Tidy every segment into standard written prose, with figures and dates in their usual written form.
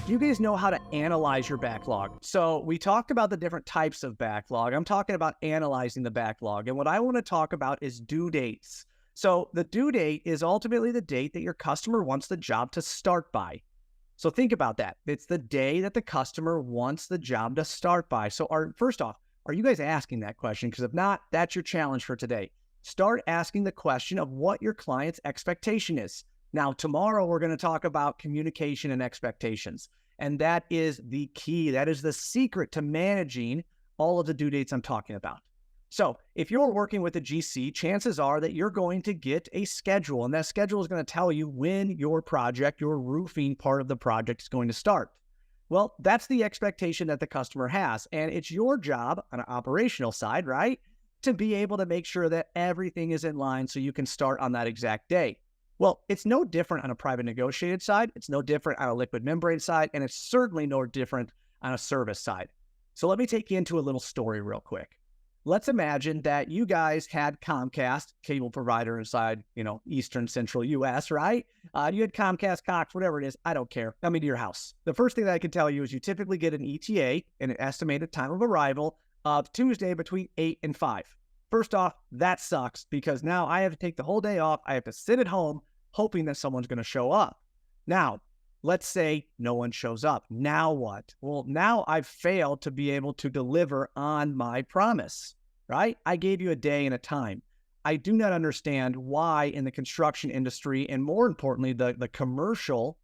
Do you guys know how to analyze your backlog? So we talked about the different types of backlog. I'm talking about analyzing the backlog. And what I want to talk about is due dates. So the due date is ultimately the date that your customer wants the job to start by. So think about that. It's the day that the customer wants the job to start by. So first off, are you guys asking that question? Because if not, that's your challenge for today. Start asking the question of what your client's expectation is. Now, tomorrow we're going to talk about communication and expectations. And that is the key. That is the secret to managing all of the due dates I'm talking about. So if you're working with a GC, chances are that you're going to get a schedule. And that schedule is going to tell you when your project, your roofing part of the project is going to start. Well, that's the expectation that the customer has. And it's your job on an operational side, right, to be able to make sure that everything is in line so you can start on that exact day. Well, it's no different on a private negotiated side. It's no different on a liquid membrane side, and it's certainly no different on a service side. So let me take you into a little story real quick. Let's imagine that you guys had Comcast, cable provider inside, Eastern Central US, right? You had Comcast, Cox, whatever it is. I don't care. Coming to your house. The first thing that I can tell you is you typically get an ETA, an estimated time of arrival, of Tuesday between 8 and 5. First off, that sucks because now I have to take the whole day off. I have to sit at home hoping that someone's going to show up. Now, let's say no one shows up. Now what? Well, now I've failed to be able to deliver on my promise, right? I gave you a day and a time. I do not understand why in the construction industry, and more importantly, the commercial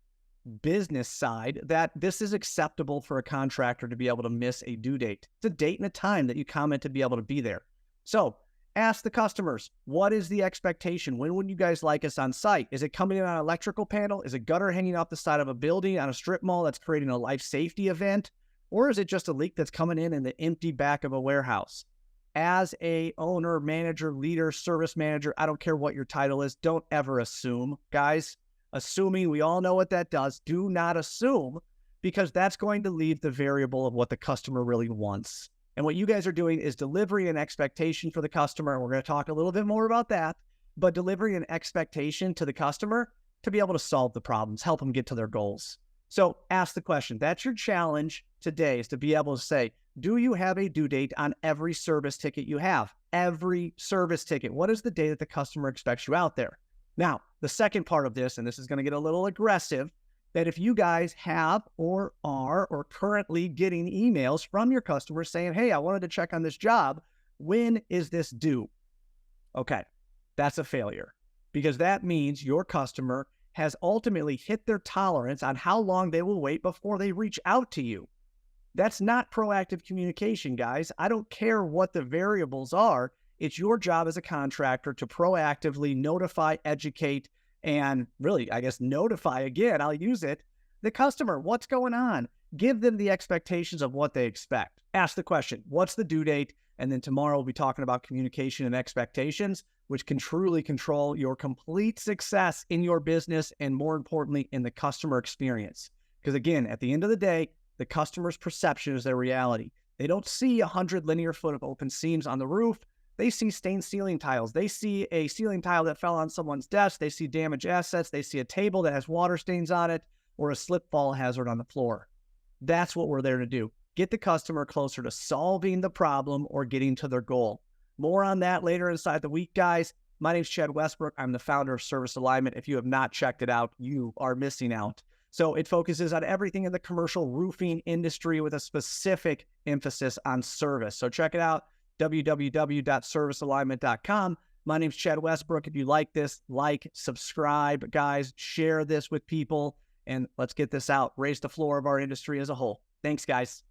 business side, that this is acceptable for a contractor to be able to miss a due date. It's a date and a time that you comment to be able to be there. So ask the customers, what is the expectation? When would you guys like us on site? Is it coming in on an electrical panel? Is a gutter hanging off the side of a building on a strip mall that's creating a life safety event? Or is it just a leak that's coming in the empty back of a warehouse? As a owner, manager, leader, service manager, I don't care what your title is, don't ever assume, guys. Assuming, we all know what that does. Do not assume, because that's going to leave the variable of what the customer really wants. And what you guys are doing is delivering an expectation for the customer. And we're going to talk a little bit more about that, but delivering an expectation to the customer to be able to solve the problems, help them get to their goals. So ask the question. That's your challenge today, is to be able to say, do you have a due date on every service ticket you have? Every service ticket. What is the day that the customer expects you out there? Now, the second part of this, and this is going to get a little aggressive, that if you guys have or are or currently getting emails from your customers saying, hey, I wanted to check on this job, when is this due? Okay, that's a failure, because that means your customer has ultimately hit their tolerance on how long they will wait before they reach out to you. That's not proactive communication, guys. I don't care what the variables are. It's your job as a contractor to proactively notify, educate, and really, I guess, notify again, I'll use it, the customer. What's going on? Give them the expectations of what they expect. Ask the question, what's the due date? And then tomorrow we'll be talking about communication and expectations, which can truly control your complete success in your business and, more importantly, in the customer experience. Because again, at the end of the day, the customer's perception is their reality. They don't see 100 linear foot of open seams on the roof. They see stained ceiling tiles. They see a ceiling tile that fell on someone's desk. They see damaged assets. They see a table that has water stains on it or a slip fall hazard on the floor. That's what we're there to do. Get the customer closer to solving the problem or getting to their goal. More on that later inside the week, guys. My name's Chad Westbrook. I'm the founder of Service Alignment. If you have not checked it out, you are missing out. So it focuses on everything in the commercial roofing industry with a specific emphasis on service. So check it out. www.servicealignment.com. My name's Chad Westbrook. If you like this, subscribe, guys, share this with people, and let's get this out. Raise the floor of our industry as a whole. Thanks, guys.